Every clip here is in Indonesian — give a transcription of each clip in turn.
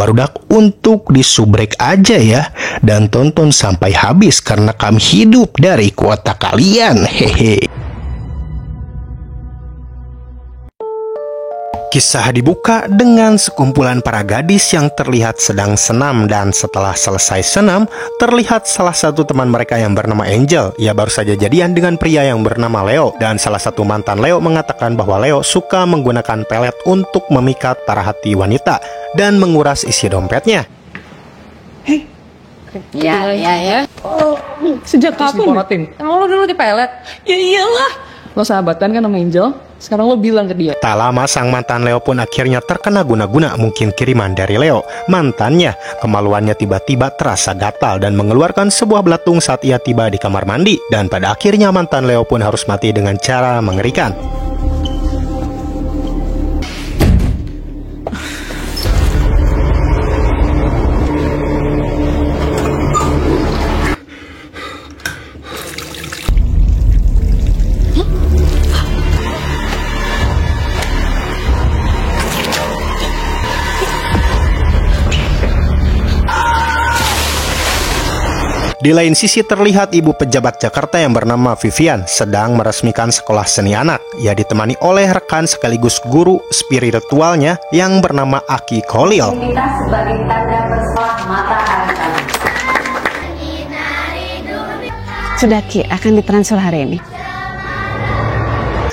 barudak untuk disubrek aja ya. Dan tonton sampai habis karena kami hidup dari kuota kalian. Hehe. Kisah dibuka dengan sekumpulan para gadis yang terlihat sedang senam, dan setelah selesai senam, terlihat salah satu teman mereka yang bernama Angel. Ia baru saja jadian dengan pria yang bernama Leo, dan salah satu mantan Leo mengatakan bahwa Leo suka menggunakan pelet untuk memikat para hati wanita dan menguras isi dompetnya. Hei, ya. Oh, sejak kapan? Emang lo dulu di pelet? Ya iyalah. Lo sahabatan kan sama Angel? Sekarang lo bilang ke dia. Tak lama sang mantan Leo pun akhirnya terkena guna-guna, mungkin kiriman dari Leo. Mantannya, kemaluannya tiba-tiba terasa gatal dan mengeluarkan sebuah belatung saat ia tiba di kamar mandi. Dan pada akhirnya mantan Leo pun harus mati dengan cara mengerikan. Di lain sisi terlihat ibu pejabat Jakarta yang bernama Vivian sedang meresmikan sekolah seni anak. Ia ditemani oleh rekan sekaligus guru spiritualnya yang bernama Aki Kholil. Kita sebagai tanda berselah matahari. Sudah Ki, akan ditransfer hari ini.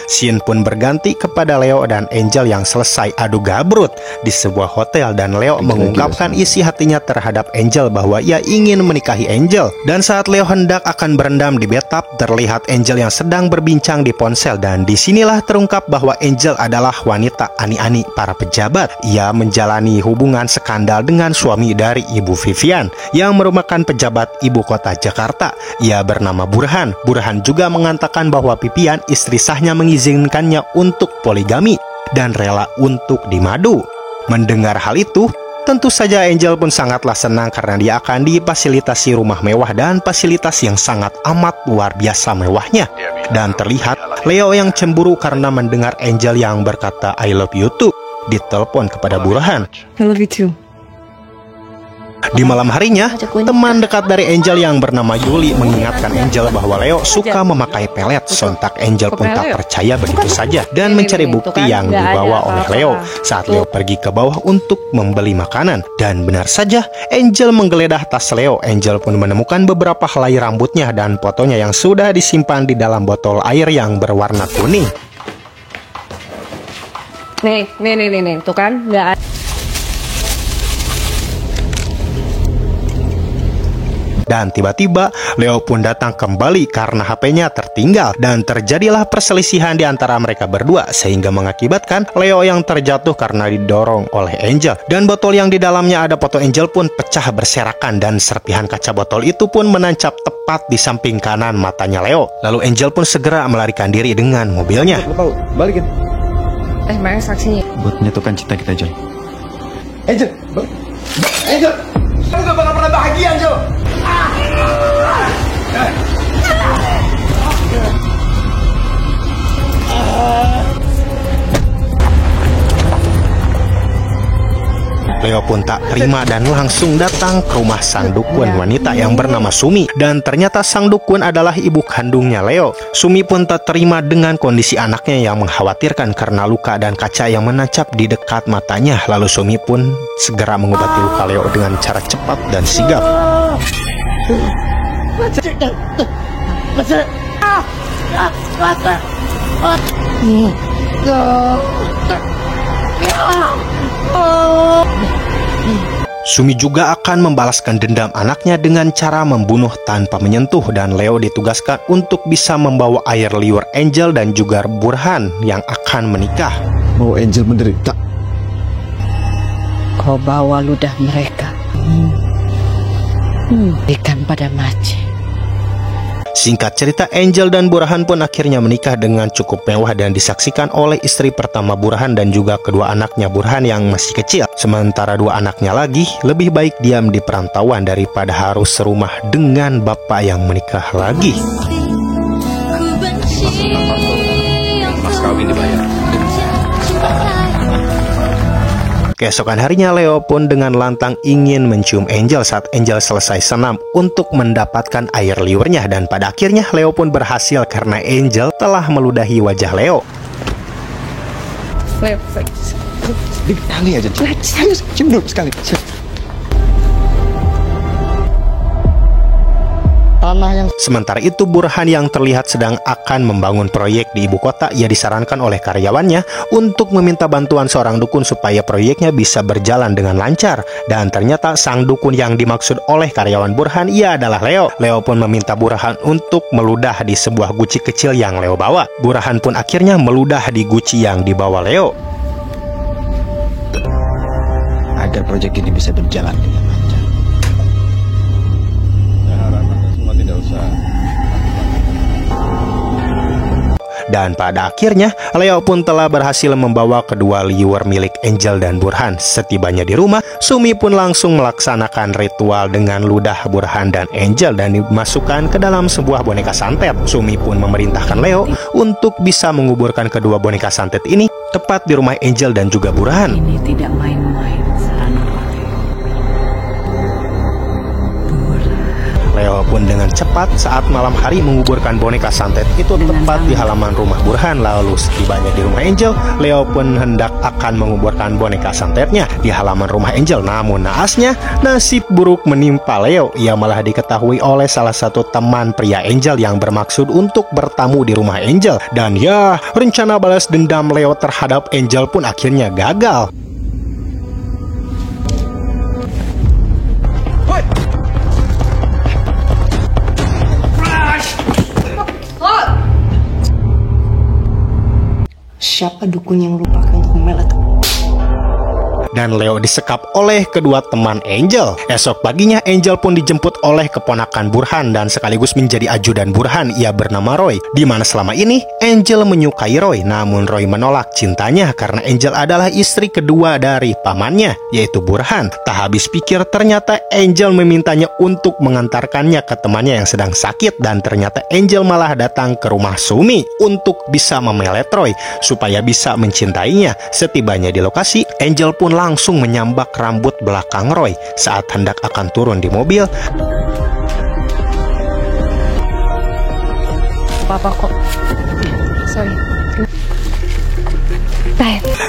Scene pun berganti kepada Leo dan Angel yang selesai adu gabrut di sebuah hotel, dan Leo mengungkapkan isi hatinya terhadap Angel bahwa ia ingin menikahi Angel. Dan saat Leo hendak akan berendam di bathtub, terlihat Angel yang sedang berbincang di ponsel, dan disinilah terungkap bahwa Angel adalah wanita ani-ani para pejabat. Ia menjalani hubungan skandal dengan suami dari Ibu Vivian yang merupakan pejabat ibu kota Jakarta. Ia bernama Burhan. Burhan juga mengatakan bahwa Vivian istri sahnya mengizinkannya untuk poligami dan rela untuk dimadu. Mendengar hal itu, tentu saja Angel pun sangatlah senang karena dia akan difasilitasi rumah mewah dan fasilitas yang sangat amat luar biasa mewahnya. Dan terlihat Leo yang cemburu karena mendengar Angel yang berkata I love you too ditelepon kepada Burhan. I love you too. Di malam harinya, teman dekat dari Angel yang bernama Yuli mengingatkan Angel bahwa Leo suka memakai pelet. Sontak Angel pun tak percaya begitu saja dan mencari bukti yang dibawa oleh Leo saat Leo pergi ke bawah untuk membeli makanan. Dan benar saja, Angel menggeledah tas Leo. Angel pun menemukan beberapa helai rambutnya dan fotonya yang sudah disimpan di dalam botol air yang berwarna kuning. Nih, tuh kan, nggak ada. Dan tiba-tiba Leo pun datang kembali karena HP-nya tertinggal, dan terjadilah perselisihan di antara mereka berdua sehingga mengakibatkan Leo yang terjatuh karena didorong oleh Angel, dan botol yang di dalamnya ada foto Angel pun pecah berserakan, dan serpihan kaca botol itu pun menancap tepat di samping kanan matanya Leo. Lalu Angel pun segera melarikan diri dengan mobilnya. Balikin. Mana saksinya? Buat menyatukan cinta kita, Angel. Angel, Angel, kamu gak bakal pernah bahagia, Angel. Leo pun tak terima dan langsung datang ke rumah sang dukun wanita yang bernama Sumi. Dan ternyata sang dukun adalah ibu kandungnya Leo. Sumi pun tak terima dengan kondisi anaknya yang mengkhawatirkan karena luka dan kaca yang menancap di dekat matanya. Lalu Sumi pun segera mengobati luka Leo dengan cara cepat dan sigap. Sumi juga akan membalaskan dendam anaknya dengan cara membunuh tanpa menyentuh, dan Leo ditugaskan untuk bisa membawa air liur Angel dan juga Burhan yang akan menikah. Mau Angel menderita. Kau bawa ludah mereka. Berikan pada Maci. Singkat cerita, Angel dan Burhan pun akhirnya menikah dengan cukup mewah dan disaksikan oleh istri pertama Burhan dan juga kedua anaknya Burhan yang masih kecil. Sementara dua anaknya lagi lebih baik diam di perantauan daripada harus serumah dengan bapak yang menikah lagi. Mas kawin dibayar. Keesokan harinya, Leo pun dengan lantang ingin mencium Angel saat Angel selesai senam untuk mendapatkan air liurnya. Dan pada akhirnya Leo pun berhasil karena Angel telah meludahi wajah Leo. Leo, Sekali aja, cium dulu sekali. Sementara itu, Burhan yang terlihat sedang akan membangun proyek di ibu kota, ia disarankan oleh karyawannya untuk meminta bantuan seorang dukun supaya proyeknya bisa berjalan dengan lancar. Dan ternyata sang dukun yang dimaksud oleh karyawan Burhan ia adalah Leo. Leo pun meminta Burhan untuk meludah di sebuah guci kecil yang Leo bawa. Burhan pun akhirnya meludah di guci yang dibawa Leo. Agar proyek ini bisa berjalan dengan lancar. Dan pada akhirnya, Leo pun telah berhasil membawa kedua liur milik Angel dan Burhan. Setibanya di rumah, Sumi pun langsung melaksanakan ritual dengan ludah Burhan dan Angel dan dimasukkan ke dalam sebuah boneka santet. Sumi pun memerintahkan Leo untuk bisa menguburkan kedua boneka santet ini tepat di rumah Angel dan juga Burhan. Ini tidak main-main, Saranawati. Leo pun dengan cepat saat malam hari menguburkan boneka santet itu tepat di halaman rumah Burhan. Lalu setibanya di rumah Angel, Leo pun hendak akan menguburkan boneka santetnya di halaman rumah Angel. Namun naasnya, nasib buruk menimpa Leo. Ia malah diketahui oleh salah satu teman pria Angel yang bermaksud untuk bertamu di rumah Angel. Dan ya, rencana balas dendam Leo terhadap Angel pun akhirnya gagal. Siapa dukun yang lupakan untuk melet? Dan Leo disekap oleh kedua teman Angel. Esok paginya Angel pun dijemput oleh keponakan Burhan dan sekaligus menjadi ajudan Burhan. Ia bernama Roy, di mana selama ini Angel menyukai Roy. Namun Roy menolak cintanya karena Angel adalah istri kedua dari pamannya, yaitu Burhan. Tak habis pikir, ternyata Angel memintanya untuk mengantarkannya ke temannya yang sedang sakit. Dan ternyata Angel malah datang ke rumah Sumi untuk bisa memelet Roy supaya bisa mencintainya. Setibanya di lokasi, Angel pun langsung menyambak rambut belakang Roy saat hendak akan turun di mobil. Papa kok. Sorry.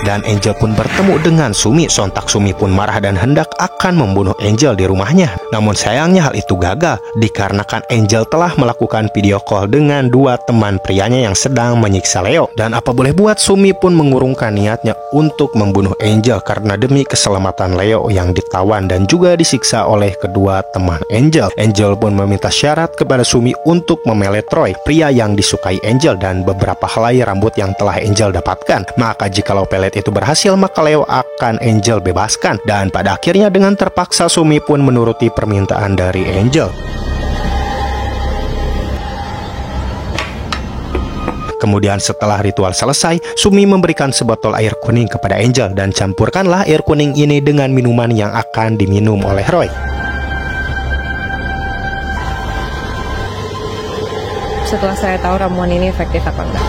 Dan Angel pun bertemu dengan Sumi. Sontak Sumi pun marah dan hendak akan membunuh Angel di rumahnya. Namun sayangnya hal itu gagal dikarenakan Angel telah melakukan video call dengan dua teman prianya yang sedang menyiksa Leo. Dan apa boleh buat, Sumi pun mengurungkan niatnya untuk membunuh Angel karena demi keselamatan Leo yang ditawan dan juga disiksa oleh kedua teman Angel. Angel pun meminta syarat kepada Sumi untuk memelet Roy, pria yang disukai Angel, dan beberapa helai rambut yang telah Angel dapatkan. Maka jikalau pelet itu berhasil, maka Leo akan Angel bebaskan. Dan pada akhirnya dengan terpaksa Sumi pun menuruti permintaan dari Angel. Kemudian setelah ritual selesai, Sumi memberikan sebotol air kuning kepada Angel dan campurkanlah air kuning ini dengan minuman yang akan diminum oleh Roy. Setelah saya tahu ramuan ini efektif apa enggak.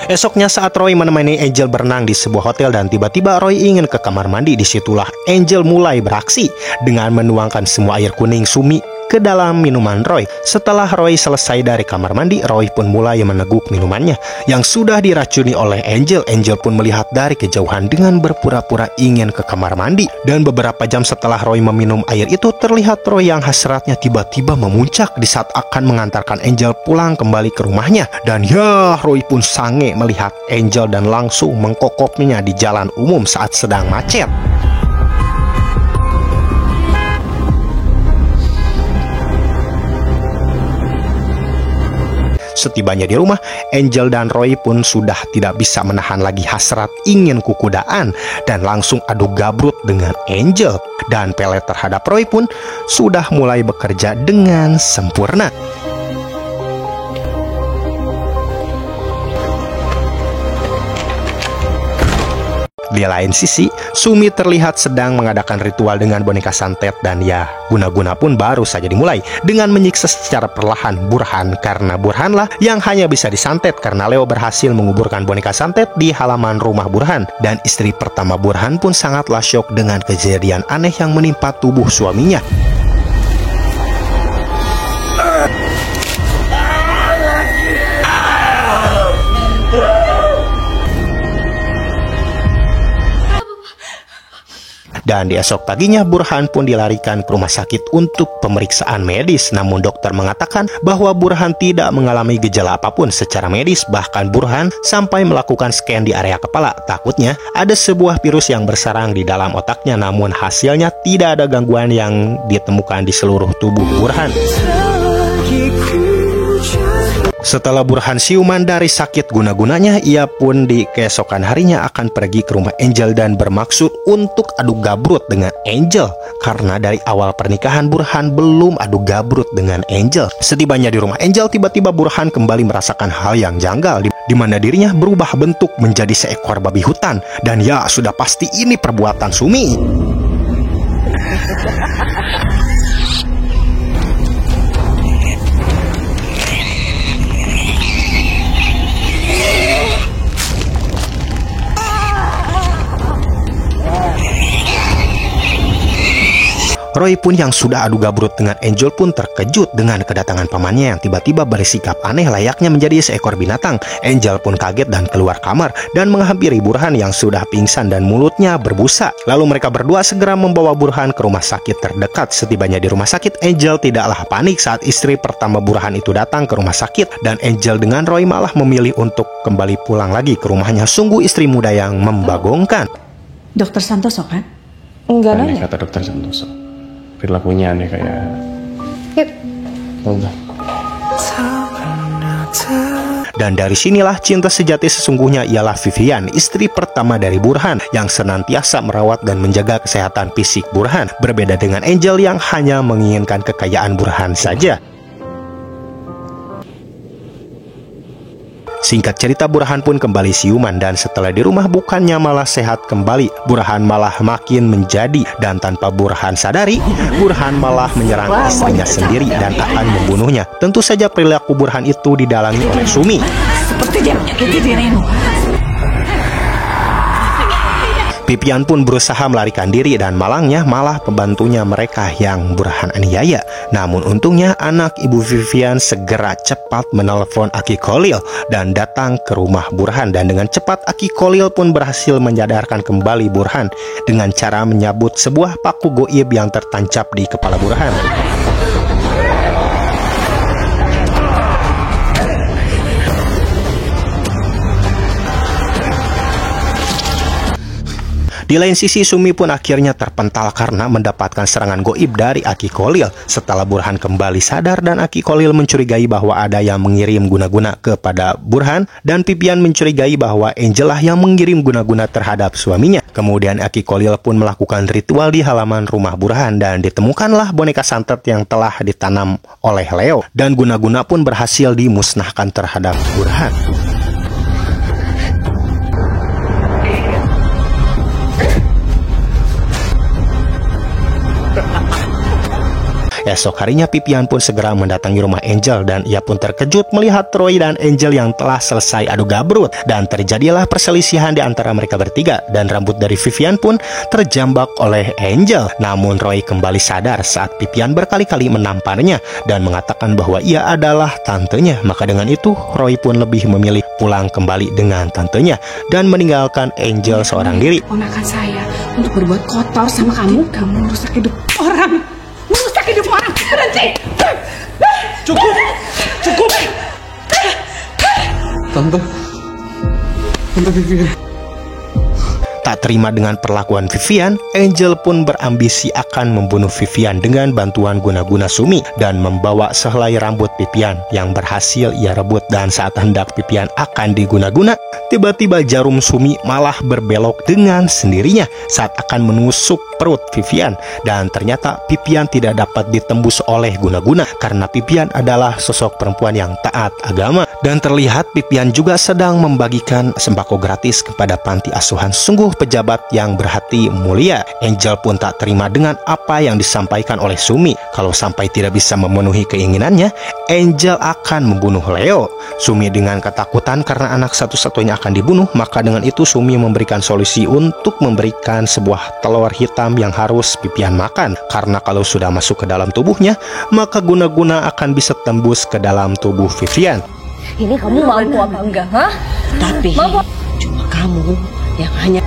Esoknya saat Roy menemani Angel berenang di sebuah hotel dan tiba-tiba Roy ingin ke kamar mandi, disitulah Angel mulai beraksi dengan menuangkan semua air kuning Sumi ke dalam minuman Roy. Setelah Roy selesai dari kamar mandi, Roy pun mulai meneguk minumannya yang sudah diracuni oleh Angel. Angel pun melihat dari kejauhan dengan berpura-pura ingin ke kamar mandi. Dan beberapa jam setelah Roy meminum air itu, terlihat Roy yang hasratnya tiba-tiba memuncak di saat akan mengantarkan Angel pulang kembali ke rumahnya. Dan ya, Roy pun sange melihat Angel dan langsung mengkokopnya di jalan umum saat sedang macet. Setibanya di rumah, Angel dan Roy pun sudah tidak bisa menahan lagi hasrat ingin kukudaan dan langsung adu gabrut dengan Angel. Dan pelet terhadap Roy pun sudah mulai bekerja dengan sempurna. Di lain sisi, Sumi terlihat sedang mengadakan ritual dengan boneka santet dan ya, guna-guna pun baru saja dimulai dengan menyiksa secara perlahan Burhan karena Burhanlah yang hanya bisa disantet karena Leo berhasil menguburkan boneka santet di halaman rumah Burhan dan istri pertama Burhan pun sangatlah syok dengan kejadian aneh yang menimpa tubuh suaminya. Dan di esok paginya Burhan pun dilarikan ke rumah sakit untuk pemeriksaan medis. Namun dokter mengatakan bahwa Burhan tidak mengalami gejala apapun secara medis. Bahkan Burhan sampai melakukan scan di area kepala. Takutnya ada sebuah virus yang bersarang di dalam otaknya. Namun hasilnya tidak ada gangguan yang ditemukan di seluruh tubuh Burhan. Setelah Burhan siuman dari sakit guna-gunanya, ia pun di keesokan harinya akan pergi ke rumah Angel dan bermaksud untuk adu gabrut dengan Angel. Karena dari awal pernikahan Burhan belum adu gabrut dengan Angel. Setibanya di rumah Angel, tiba-tiba Burhan kembali merasakan hal yang janggal, di mana dirinya berubah bentuk menjadi seekor babi hutan. Dan ya, sudah pasti ini perbuatan Sumi. Roy pun yang sudah adu gabrut dengan Angel pun terkejut dengan kedatangan pamannya yang tiba-tiba bersikap aneh layaknya menjadi seekor binatang. Angel pun kaget dan keluar kamar dan menghampiri Burhan yang sudah pingsan dan mulutnya berbusa. Lalu mereka berdua segera membawa Burhan ke rumah sakit terdekat. Setibanya di rumah sakit, Angel tidaklah panik saat istri pertama Burhan itu datang ke rumah sakit. Dan Angel dengan Roy malah memilih untuk kembali pulang lagi ke rumahnya. Sungguh istri muda yang membagongkan. Dokter Santoso kan? Enggak Aneh nanya. kata dokter Santoso. Perilakunya aneh kayak... Yuk. Udah. Dan dari sinilah cinta sejati sesungguhnya ialah Vivian, istri pertama dari Burhan yang senantiasa merawat dan menjaga kesehatan fisik Burhan. Berbeda dengan Angel yang hanya menginginkan kekayaan Burhan saja. Singkat cerita, Burhan pun kembali siuman dan setelah di rumah bukannya malah sehat kembali, Burhan malah makin menjadi. Dan tanpa Burhan sadari, Burhan malah menyerang istrinya sendiri dan akan membunuhnya. Tentu saja perilaku Burhan itu didalangi oleh Sumi. Seperti dia menyakiti dirimu. Vivian pun berusaha melarikan diri dan malangnya malah pembantunya mereka yang Burhan aniaya. Namun untungnya anak ibu Vivian segera cepat menelpon Aki Kholil dan datang ke rumah Burhan. Dan dengan cepat Aki Kholil pun berhasil menyadarkan kembali Burhan dengan cara menyabut sebuah paku goib yang tertancap di kepala Burhan. Di lain sisi, Sumi pun akhirnya terpental karena mendapatkan serangan goib dari Aki Kholil. Setelah Burhan kembali sadar dan Aki Kholil mencurigai bahwa ada yang mengirim guna-guna kepada Burhan, dan Vivian mencurigai bahwa Angel lah yang mengirim guna-guna terhadap suaminya. Kemudian Aki Kholil pun melakukan ritual di halaman rumah Burhan dan ditemukanlah boneka santet yang telah ditanam oleh Leo. Dan guna-guna pun berhasil dimusnahkan terhadap Burhan. Esok harinya Vivian pun segera mendatangi rumah Angel dan ia pun terkejut melihat Roy dan Angel yang telah selesai adu gabrut. Dan terjadilah perselisihan di antara mereka bertiga dan rambut dari Vivian pun terjambak oleh Angel. Namun Roy kembali sadar saat Vivian berkali-kali menamparnya dan mengatakan bahwa ia adalah tantenya. Maka dengan itu Roy pun lebih memilih pulang kembali dengan tantenya dan meninggalkan Angel seorang diri. Ponakan saya untuk berbuat kotor sama kamu merusak hidup orang. Merusak hidup orang. Berhenti. Cukup. Tante Vivian. Tak terima dengan perlakuan Vivian, Angel pun berambisi akan membunuh Vivian dengan bantuan guna-guna Sumi dan membawa sehelai rambut Vivian yang berhasil ia rebut. Dan saat hendak Vivian akan diguna-guna, tiba-tiba jarum Sumi malah berbelok dengan sendirinya saat akan menusuk perut Vivian. Dan ternyata Vivian tidak dapat ditembus oleh guna-guna karena Vivian adalah sosok perempuan yang taat agama. Dan terlihat Vivian juga sedang membagikan sembako gratis kepada panti asuhan. Sungguh pejabat yang berhati mulia. Angel pun tak terima dengan apa yang disampaikan oleh Sumi. Kalau sampai tidak bisa memenuhi keinginannya, Angel akan membunuh Leo. Sumi dengan ketakutan karena anak satu-satunya akan dibunuh, maka dengan itu Sumi memberikan solusi untuk memberikan sebuah telur hitam yang harus Vivian makan. Karena kalau sudah masuk ke dalam tubuhnya, maka guna-guna akan bisa tembus ke dalam tubuh Vivian. Ini kamu mampu apa enggak, ha? Tapi cuma kamu yang hanya.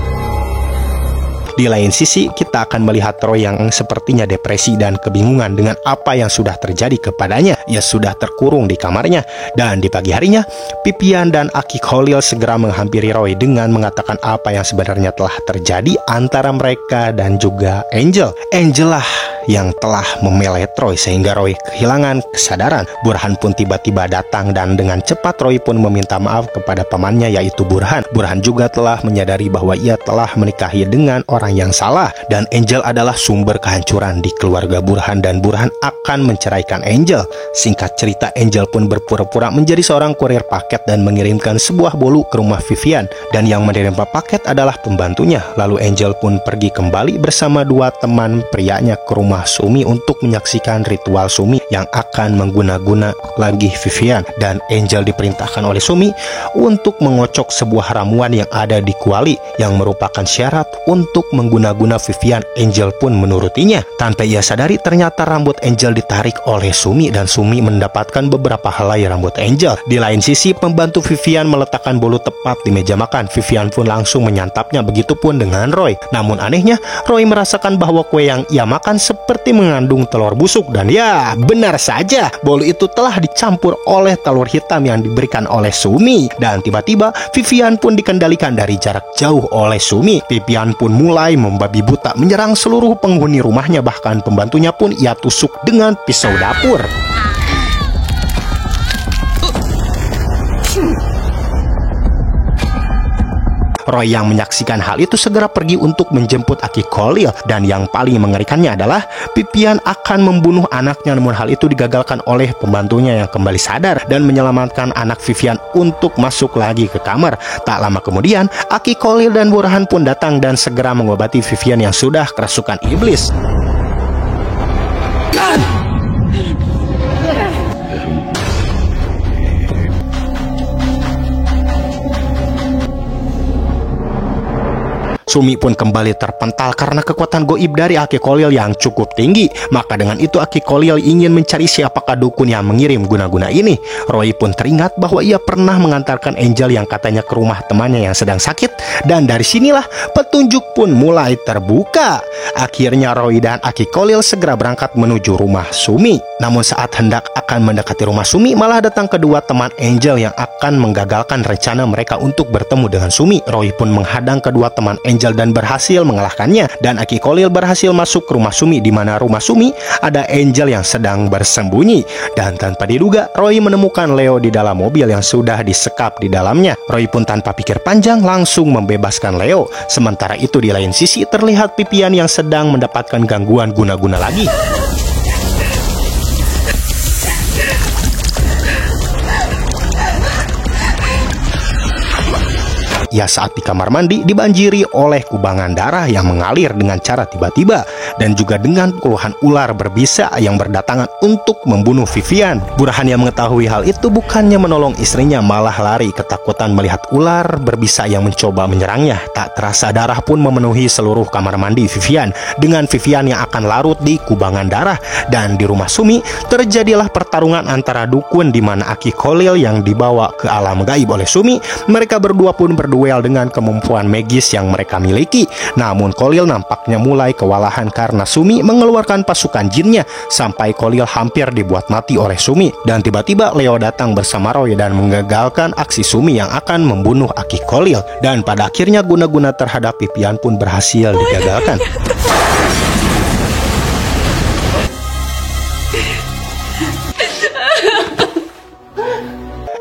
Di lain sisi, kita akan melihat Roy yang sepertinya depresi dan kebingungan dengan apa yang sudah terjadi kepadanya. Ia sudah terkurung di kamarnya. Dan di pagi harinya, Vivian dan Aki Khalil segera menghampiri Roy dengan mengatakan apa yang sebenarnya telah terjadi antara mereka dan juga Angel. Angel lah yang telah memelet Roy sehingga Roy kehilangan kesadaran. Burhan pun tiba-tiba datang dan dengan cepat Roy pun meminta maaf kepada pamannya yaitu Burhan. Burhan juga telah menyadari bahwa ia telah menikahi dengan orang yang salah dan Angel adalah sumber kehancuran di keluarga Burhan dan Burhan akan menceraikan Angel. Singkat cerita, Angel pun berpura-pura menjadi seorang kurir paket dan mengirimkan sebuah bolu ke rumah Vivian dan yang menerima paket adalah pembantunya. Lalu Angel pun pergi kembali bersama dua teman prianya ke rumah Sumi untuk menyaksikan ritual Sumi yang akan mengguna-guna lagi Vivian dan Angel diperintahkan oleh Sumi untuk mengocok sebuah ramuan yang ada di kuali yang merupakan syarat untuk mengguna-guna Vivian. Angel pun menurutinya. Tanpa ia sadari, ternyata rambut Angel ditarik oleh Sumi dan Sumi mendapatkan beberapa helai rambut Angel. Di lain sisi, pembantu Vivian meletakkan bolu tepat di meja makan. Vivian pun langsung menyantapnya, begitupun dengan Roy. Namun anehnya, Roy merasakan bahwa kue yang ia makan seperti mengandung telur busuk dan ya, benar saja, bolu itu telah dicampur oleh telur hitam yang diberikan oleh Sumi. Dan tiba-tiba, Vivian pun dikendalikan dari jarak jauh oleh Sumi. Vivian pun mulai membabi buta menyerang seluruh penghuni rumahnya, bahkan pembantunya pun ia tusuk dengan pisau dapur. Roy yang menyaksikan hal itu segera pergi untuk menjemput Aki Khalil dan yang paling mengerikannya adalah Vivian akan membunuh anaknya, namun hal itu digagalkan oleh pembantunya yang kembali sadar dan menyelamatkan anak Vivian untuk masuk lagi ke kamar. Tak lama kemudian, Aki Khalil dan Burhan pun datang dan segera mengobati Vivian yang sudah kerasukan iblis. Sumi pun kembali terpental karena kekuatan goib dari Aki Khalil yang cukup tinggi. Maka dengan itu Aki Khalil ingin mencari siapakah dukun yang mengirim guna-guna ini. Roy pun teringat bahwa ia pernah mengantarkan Angel yang katanya ke rumah temannya yang sedang sakit. Dan dari sinilah petunjuk pun mulai terbuka. Akhirnya Roy dan Aki Khalil segera berangkat menuju rumah Sumi. Namun saat hendak akan mendekati rumah Sumi, malah datang kedua teman Angel yang akan menggagalkan rencana mereka untuk bertemu dengan Sumi. Roy pun menghadang kedua teman Angel dan berhasil mengalahkannya. Dan Aki Khalil berhasil masuk ke rumah Sumi, di mana rumah Sumi ada Angel yang sedang bersembunyi. Dan tanpa diduga, Roy menemukan Leo di dalam mobil yang sudah disekap di dalamnya. Roy pun tanpa pikir panjang langsung membebaskan Leo. Sementara itu di lain sisi terlihat Vivian yang sedang mendapatkan gangguan guna-guna lagi. Ia saat di kamar mandi dibanjiri oleh kubangan darah yang mengalir dengan cara tiba-tiba dan juga dengan puluhan ular berbisa yang berdatangan untuk membunuh Vivian. Burhan yang mengetahui hal itu bukannya menolong istrinya, malah lari ketakutan melihat ular berbisa yang mencoba menyerangnya. Tak terasa darah pun memenuhi seluruh kamar mandi Vivian, dengan Vivian yang akan larut di kubangan darah. Dan di rumah Sumi terjadilah pertarungan antara dukun, di mana Aki Khalil yang dibawa ke alam gaib oleh Sumi. Mereka berdua pun berduel dengan kemampuan magis yang mereka miliki. Namun Khalil nampaknya mulai kewalahan karena Sumi mengeluarkan pasukan jinnya sampai Khalil hampir dibuat mati oleh Sumi. Dan tiba-tiba Leo datang bersama Roy dan menggagalkan aksi Sumi yang akan membunuh Aki Khalil. Dan pada akhirnya guna-guna terhadap Vivian pun berhasil digagalkan.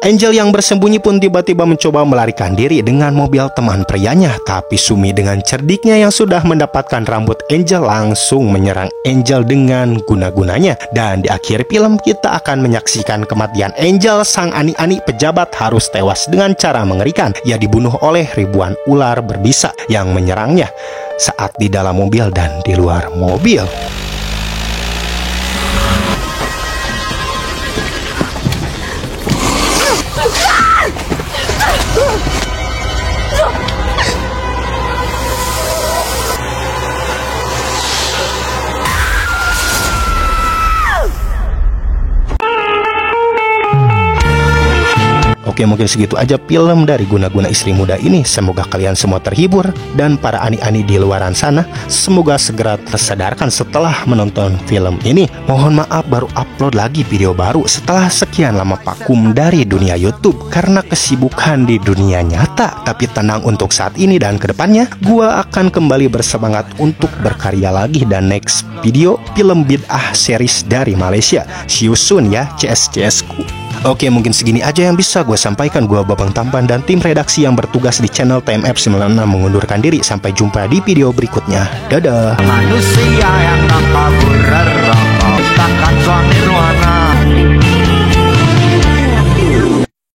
Angel yang bersembunyi pun tiba-tiba mencoba melarikan diri dengan mobil teman prianya. Tapi Sumi dengan cerdiknya yang sudah mendapatkan rambut Angel langsung menyerang Angel dengan guna-gunanya. Dan di akhir film kita akan menyaksikan kematian Angel, sang ani-ani pejabat harus tewas dengan cara mengerikan. Ia dibunuh oleh ribuan ular berbisa yang menyerangnya saat di dalam mobil dan di luar mobil. Oke, mungkin segitu aja film dari Guna-Guna Istri Muda ini. Semoga kalian semua terhibur, dan para ani-ani di luaran sana semoga segera tersadarkan setelah menonton film ini. Mohon maaf baru upload lagi video baru setelah sekian lama vakum dari dunia YouTube karena kesibukan di dunia nyata. Tapi tenang, untuk saat ini dan kedepannya gua akan kembali bersemangat untuk berkarya lagi, dan next video film bid'ah series dari Malaysia. See you soon ya, CS ku. Oke, mungkin segini aja yang bisa gue sampaikan. Gue Babang Tampan dan tim redaksi yang bertugas di channel TMF96 mengundurkan diri. Sampai jumpa di video berikutnya. Dadah. Manusia yang tak kabur, takkan suami ruangan.